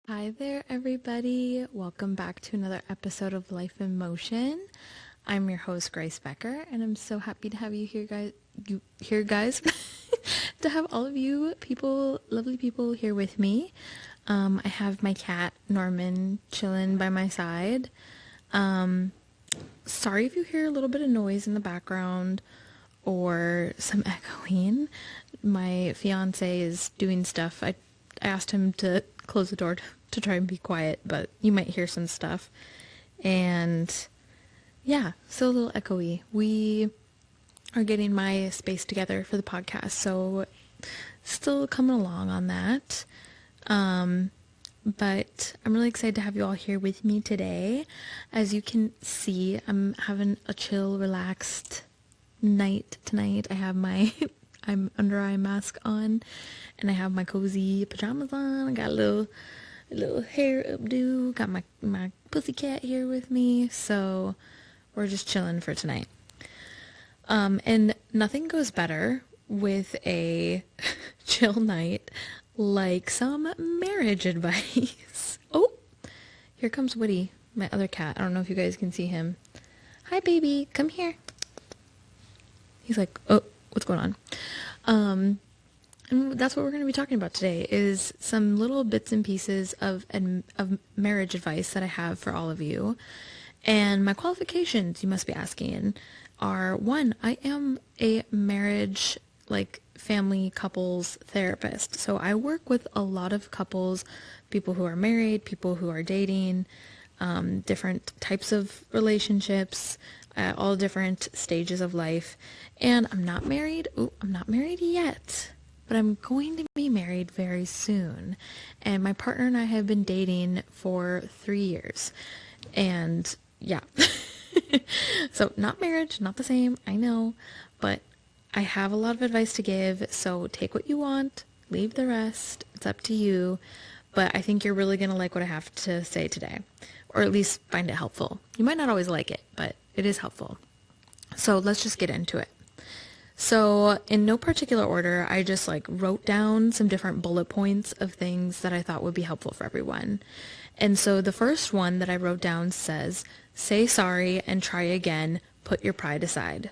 Hi there, everybody. Welcome back to another episode of Life in Motion. I'm your host, Grace Becker, and I'm so happy to have you here, guys. To have all of you people, lovely people, here with me. I have my cat Norman chilling by my side. Sorry if you hear a little bit of noise in the background or some echoing. My fiance is doing stuff. I asked him to close the door to try and be quiet, but you might hear some stuff. And yeah, so a little echoey. We are getting my space together for the podcast, so still coming along on that. But I'm really excited to have you all here with me today. As you can see, I'm having a chill, relaxed night tonight. I have my I'm under eye mask on, and I have my cozy pajamas on. I got a little hair updo. Got my pussycat here with me, so we're just chilling for tonight. And nothing goes better with a chill night like some marriage advice. Oh, here comes Woody, my other cat. I don't know if you guys can see him. Hi, baby, come here. He's like, oh, what's going on? And that's what we're going to be talking about today, is some little bits and pieces of marriage advice that I have for all of you. And my qualifications, you must be asking, are: one, I am a marriage, family couples therapist. So I work with a lot of couples, people who are married, people who are dating, different types of relationships, all different stages of life. And I'm not married. I'm not married yet, but I'm going to be married very soon. And my partner and I have been dating for 3 years. And yeah. So not marriage, not the same, I know, but I have a lot of advice to give. So take what you want, leave the rest. It's up to you. But I think you're really going to like what I have to say today, or at least find it helpful. You might not always like it, but it is helpful. So let's just get into it. So in no particular order, I just wrote down some different bullet points of things that I thought would be helpful for everyone. And so the first one that I wrote down says, say sorry and try again, put your pride aside.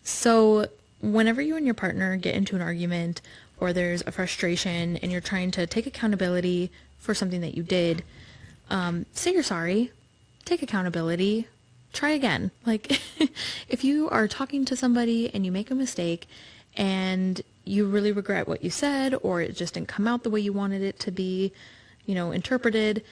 So whenever you and your partner get into an argument, or there's a frustration and you're trying to take accountability for something that you did, say you're sorry, take accountability, try again. If you are talking to somebody and you make a mistake and you really regret what you said, or it just didn't come out the way you wanted it to be, interpreted,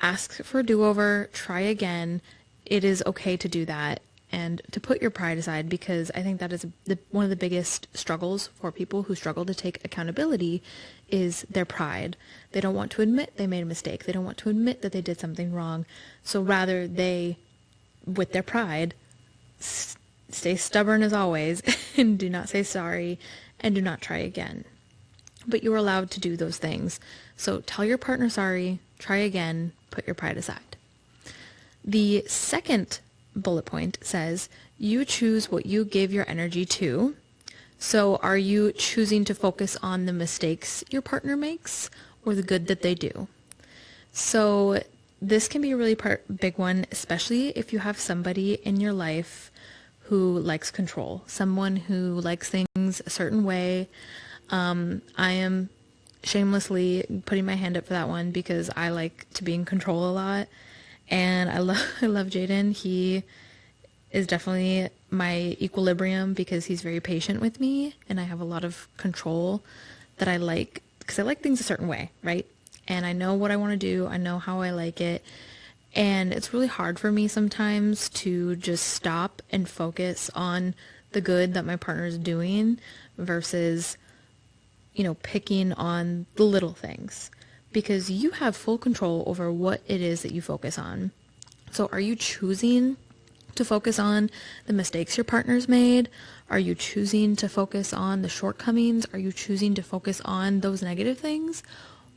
ask for a do-over, try again. It is okay to do that and to put your pride aside, because I think that is one of the biggest struggles for people who struggle to take accountability is their pride. They don't want to admit they made a mistake. They don't want to admit that they did something wrong. So rather they, with their pride, stay stubborn as always and do not say sorry and do not try again. But you're allowed to do those things. So tell your partner sorry, try again, put your pride aside. The second bullet point says, you choose what you give your energy to. So are you choosing to focus on the mistakes your partner makes or the good that they do? So this can be a really big one, especially if you have somebody in your life who likes control, someone who likes things a certain way. I am shamelessly putting my hand up for that one because I like to be in control a lot. And I love Jaden. He is definitely my equilibrium because he's very patient with me, and I have a lot of control that I like, because I like things a certain way, right? And I know what I want to do. I know how I like it. And it's really hard for me sometimes to just stop and focus on the good that my partner is doing versus, picking on the little things, because you have full control over what it is that you focus on. So are you choosing to focus on the mistakes your partner's made? Are you choosing to focus on the shortcomings? Are you choosing to focus on those negative things?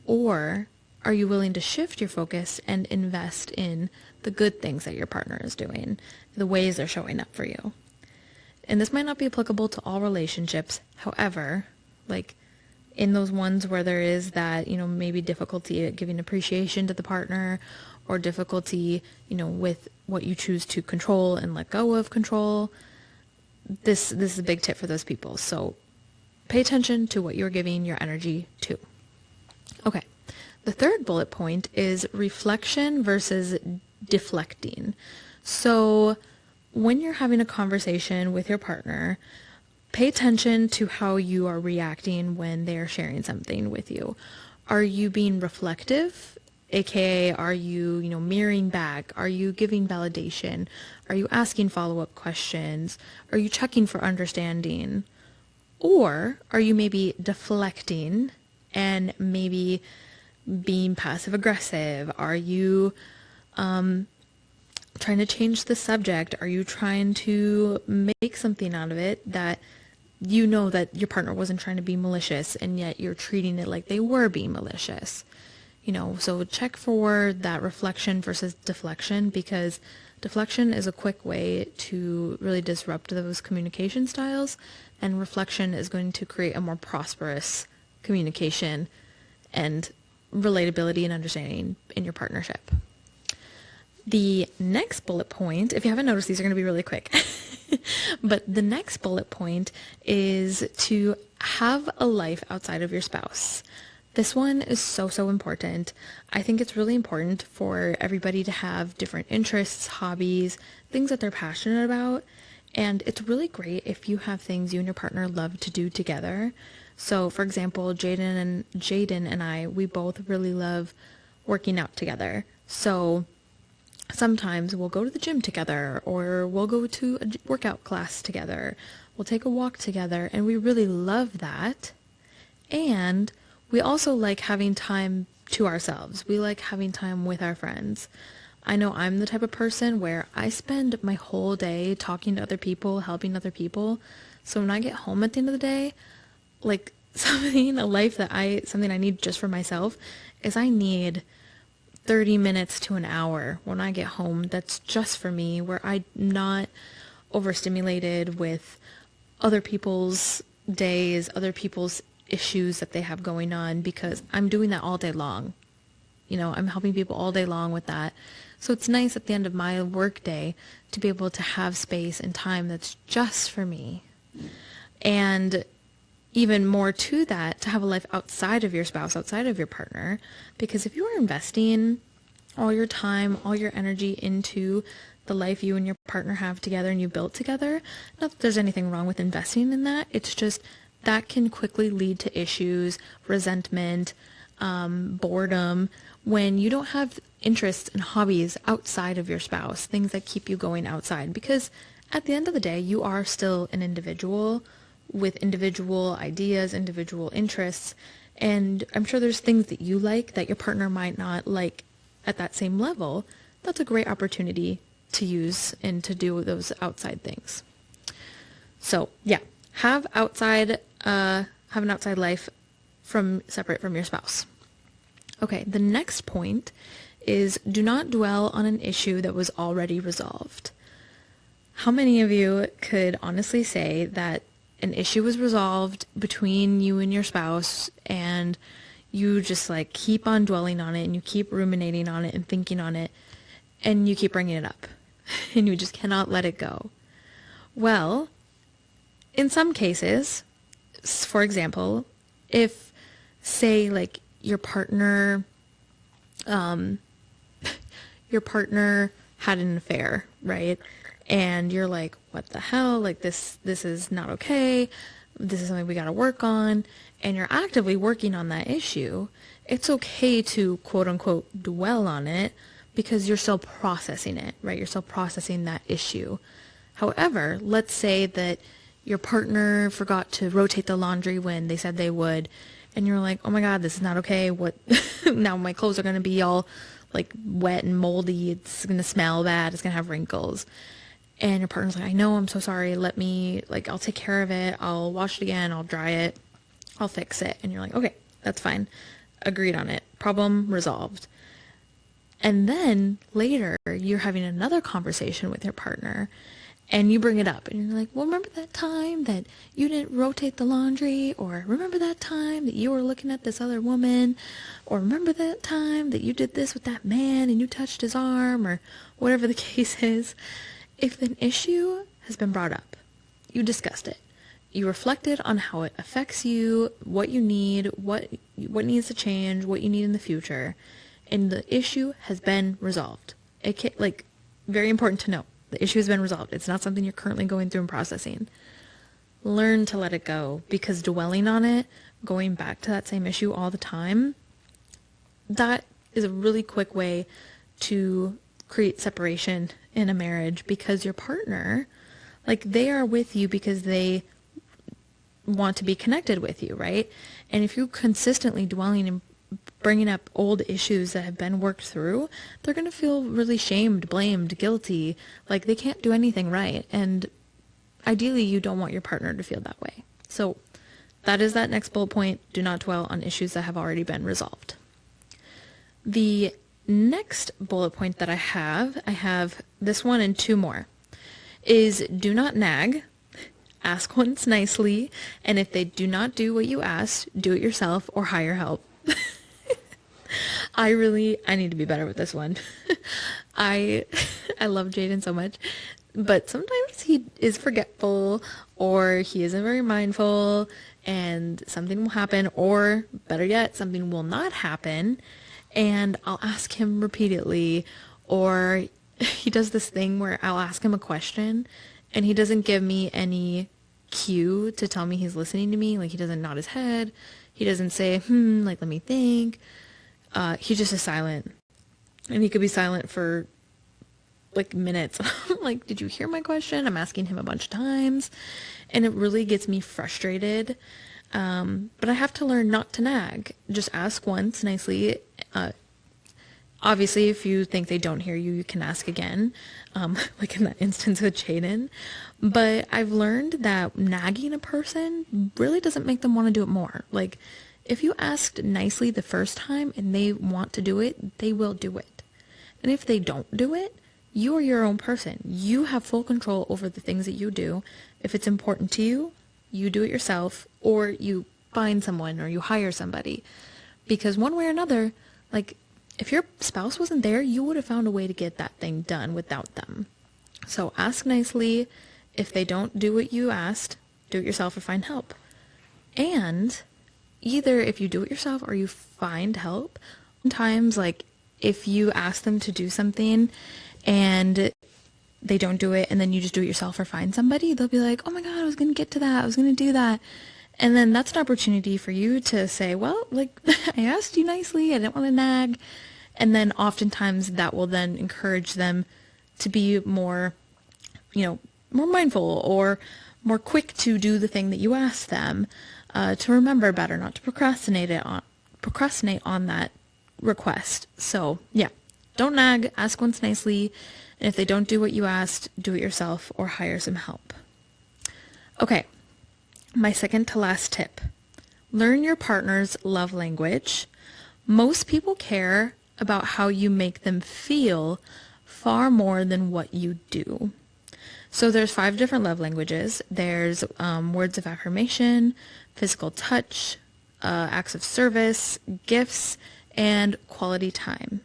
Or are you willing to shift your focus and invest in the good things that your partner is doing, the ways they're showing up for you? And this might not be applicable to all relationships. However, in those ones where there is that, maybe difficulty at giving appreciation to the partner, or difficulty, with what you choose to control and let go of control, this is a big tip for those people. So pay attention to what you're giving your energy to. Okay. The third bullet point is reflection versus deflecting. So when you're having a conversation with your partner, pay attention to how you are reacting when they're sharing something with you. Are you being reflective? AKA, are you, mirroring back? Are you giving validation? Are you asking follow-up questions? Are you checking for understanding? Or are you maybe deflecting and maybe being passive aggressive? Are you trying to change the subject? Are you trying to make something out of it that that your partner wasn't trying to be malicious, and yet you're treating it like they were being malicious? So check for that reflection versus deflection, because deflection is a quick way to really disrupt those communication styles, and reflection is going to create a more prosperous communication and relatability and understanding in your partnership. The next bullet point, if you haven't noticed, these are going to be really quick, but the next bullet point is to have a life outside of your spouse. This one is so important. I think it's really important for everybody to have different interests, hobbies, things that they're passionate about. And it's really great if you have things you and your partner love to do together. So for example, Jaden and I, we both really love working out together. So sometimes we'll go to the gym together, or we'll go to a workout class together. We'll take a walk together, and we really love that. And we also like having time to ourselves. We like having time with our friends. I know I'm the type of person where I spend my whole day talking to other people, helping other people. So when I get home at the end of the day, like something I need just for myself is I need 30 minutes to an hour when I get home that's just for me, where I'm not overstimulated with other people's days, other people's issues that they have going on, because I'm doing that all day long. I'm helping people all day long with that. So it's nice at the end of my work day to be able to have space and time that's just for me. And even more to that, to have a life outside of your spouse, outside of your partner, because if you are investing all your time, all your energy into the life you and your partner have together and you built together, not that there's anything wrong with investing in that, it's just that can quickly lead to issues, resentment, boredom, when you don't have interests and hobbies outside of your spouse, things that keep you going outside. Because at the end of the day, you are still an individual with individual ideas, individual interests, and I'm sure there's things that you like that your partner might not like at that same level. That's a great opportunity to use and to do those outside things. So yeah, have an outside life separate from your spouse. Okay, the next point is do not dwell on an issue that was already resolved. How many of you could honestly say that an issue was resolved between you and your spouse, and you just keep on dwelling on it, and you keep ruminating on it and thinking on it, and you keep bringing it up and you just cannot let it go? Well, in some cases, for example, if say your partner had an affair, right? And you're like, what the hell? This is not okay. This is something we got to work on. And you're actively working on that issue. It's okay to quote unquote dwell on it, because you're still processing it, right? You're still processing that issue. However, let's say that your partner forgot to rotate the laundry when they said they would, and you're like, oh my God, this is not okay. What? Now my clothes are going to be all wet and moldy. It's going to smell bad. It's going to have wrinkles. And your partner's like, I know, I'm so sorry. Let me, I'll take care of it. I'll wash it again. I'll dry it. I'll fix it. And you're like, okay, that's fine. Agreed on it. Problem resolved. And then later you're having another conversation with your partner, and you bring it up and you're like, well, remember that time that you didn't rotate the laundry, or remember that time that you were looking at this other woman, or remember that time that you did this with that man and you touched his arm, or whatever the case is. If an issue has been brought up, you discussed it, you reflected on how it affects you, what you need, what needs to change, what you need in the future, and the issue has been resolved. Very important to note. The issue has been resolved. It's not something you're currently going through and processing. Learn to let it go, because dwelling on it, going back to that same issue all the time, that is a really quick way to create separation in a marriage, because your partner, they are with you because they want to be connected with you, right? And if you're consistently dwelling and bringing up old issues that have been worked through, they're going to feel really shamed, blamed, guilty, like they can't do anything right. And ideally, you don't want your partner to feel that way. So that is that next bullet point. Do not dwell on issues that have already been resolved. The next bullet point that I have this one and two more, is do not nag. Ask once nicely, and if they do not do what you asked, do it yourself or hire help. I need to be better with this one. I love Jaden so much, but sometimes he is forgetful, or he isn't very mindful, and something will happen, or better yet, something will not happen, and I'll ask him repeatedly, or he does this thing where I'll ask him a question, and he doesn't give me any cue to tell me he's listening to me. He doesn't nod his head. He doesn't say, let me think. He just is silent. And he could be silent for minutes. I'm did you hear my question? I'm asking him a bunch of times. And it really gets me frustrated. But I have to learn not to nag. Just ask once nicely. Obviously, if you think they don't hear you, you can ask again, like in that instance with Jaden. But I've learned that nagging a person really doesn't make them want to do it more. If you asked nicely the first time and they want to do it, they will do it. And if they don't do it, you are your own person. You have full control over the things that you do. If it's important to you, you do it yourself, or you find someone or you hire somebody. Because one way or another, if your spouse wasn't there, you would have found a way to get that thing done without them. So ask nicely. If they don't do what you asked, do it yourself or find help. And either if you do it yourself or you find help, sometimes if you ask them to do something and they don't do it, and then you just do it yourself or find somebody, they'll be like, oh my God, I was going to get to that. I was going to do that. And then that's an opportunity for you to say, well, I asked you nicely. I didn't want to nag. And then oftentimes that will then encourage them to be more, more mindful or more quick to do the thing that you asked them, to remember better, not to procrastinate on that request. So yeah, don't nag, ask once nicely. And if they don't do what you asked, do it yourself or hire some help. Okay. My second to last tip, learn your partner's love language. Most people care about how you make them feel far more than what you do. So there's 5 different love languages. There's words of affirmation, physical touch, acts of service, gifts, and quality time.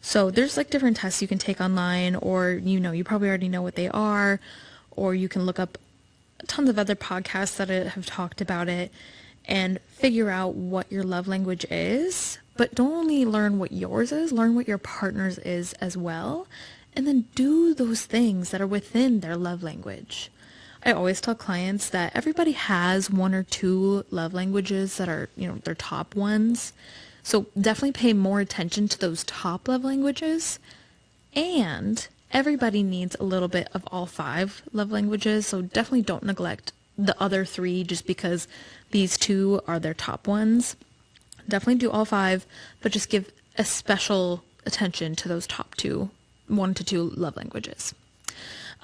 So there's different tests you can take online, or you probably already know what they are, or you can look up tons of other podcasts that have talked about it and figure out what your love language is. But don't only learn what yours is, learn what your partner's is as well. And then do those things that are within their love language. I always tell clients that everybody has 1 or 2 love languages that are, their top ones. So definitely pay more attention to those top love languages. And everybody needs a little bit of all 5 love languages, so definitely don't neglect the other 3 just because these 2 are their top ones. Definitely do all 5, but just give a special attention to those top 1 to 2 love languages.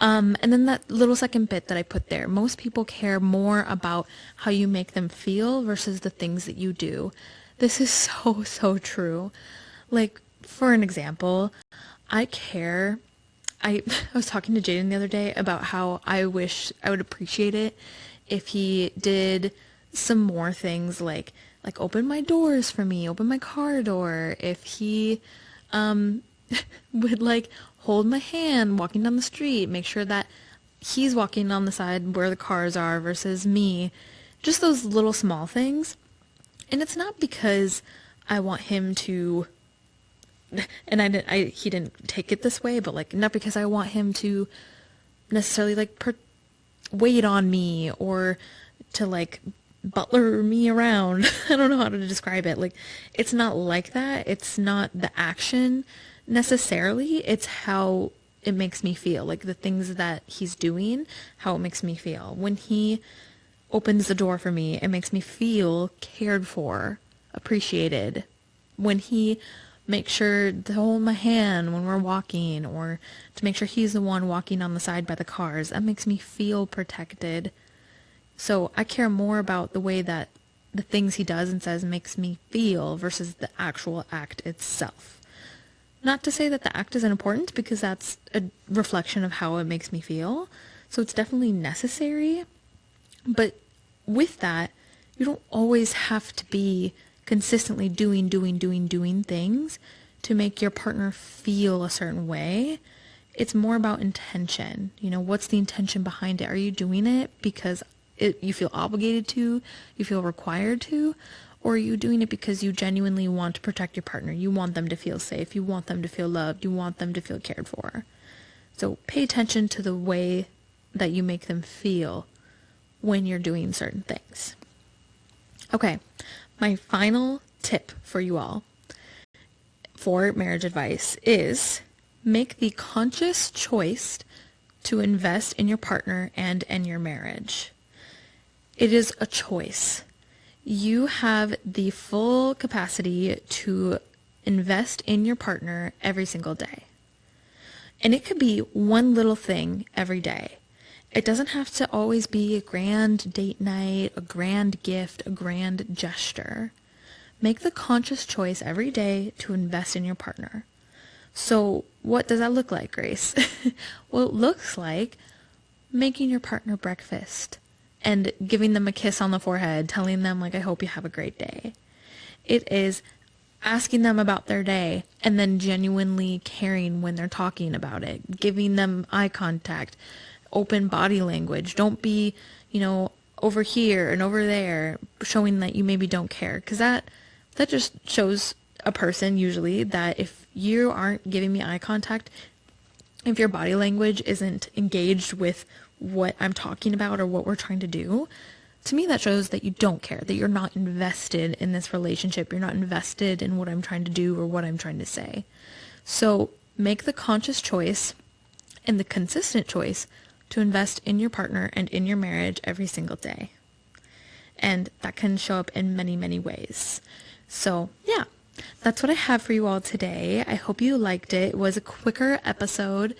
And then that little second bit that I put there, most people care more about how you make them feel versus the things that you do. This is so true. For an example, I care I was talking to Jaden the other day about how I wish I would appreciate it if he did some more things like open my doors for me, open my car door, if he would like hold my hand walking down the street, make sure that he's walking on the side where the cars are versus me. Just those little small things. And it's not because I want him to, and he didn't take it this way, but like not because I want him to necessarily like wait on me or to like butler me around. I don't know how to describe it. Like, it's not like that. It's not the action necessarily. It's how it makes me feel. Like the things that he's doing, how it makes me feel. When he opens the door for me, it makes me feel cared for, appreciated. When he makes sure to hold my hand when we're walking, or to make sure he's the one walking on the side by the cars, that makes me feel protected. So I care more about the way that the things he does and says makes me feel versus the actual act itself. Not to say that the act isn't important, because that's a reflection of how it makes me feel. So it's definitely necessary. But with that, you don't always have to be consistently doing things to make your partner feel a certain way. It's more about intention. You know, what's the intention behind it? Are you doing it because you feel obligated to, you feel required to, or are you doing it because you genuinely want to protect your partner? You want them to feel safe, you want them to feel loved, you want them to feel cared for. So pay attention to the way that you make them feel when you're doing certain things. Okay, my final tip for you all for marriage advice is make the conscious choice to invest in your partner and in your marriage. It is a choice. You have the full capacity to invest in your partner every single day. And it could be one little thing every day. It doesn't have to always be a grand date night, a grand gift, a grand gesture. Make the conscious choice every day to invest in your partner. So what does that look like, Grace? Well, it looks like making your partner breakfast and giving them a kiss on the forehead, telling them, like, I hope you have a great day. It is asking them about their day and then genuinely caring when they're talking about it, giving them eye contact, open body language. Don't be, over here and over there, showing that you maybe don't care. Because that just shows a person usually that if you aren't giving me eye contact, if your body language isn't engaged with what I'm talking about or what we're trying to do, to me that shows that you don't care, that you're not invested in this relationship, you're not invested in what I'm trying to do or what I'm trying to say. So make the conscious choice and the consistent choice to invest in your partner and in your marriage every single day. And that can show up in many, many ways. So yeah, that's what I have for you all today. I hope you liked it. It was a quicker episode.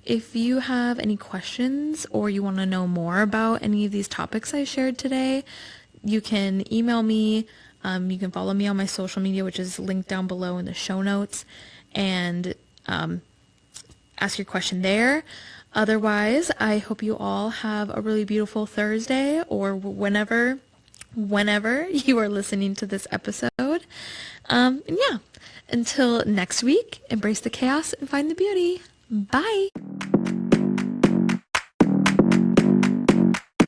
If you have any questions or you want to know more about any of these topics I shared today, you can email me. You can follow me on my social media, which is linked down below in the show notes, and ask your question there. Otherwise, I hope you all have a really beautiful Thursday or whenever you are listening to this episode. And yeah, until next week, embrace the chaos and find the beauty. Bye.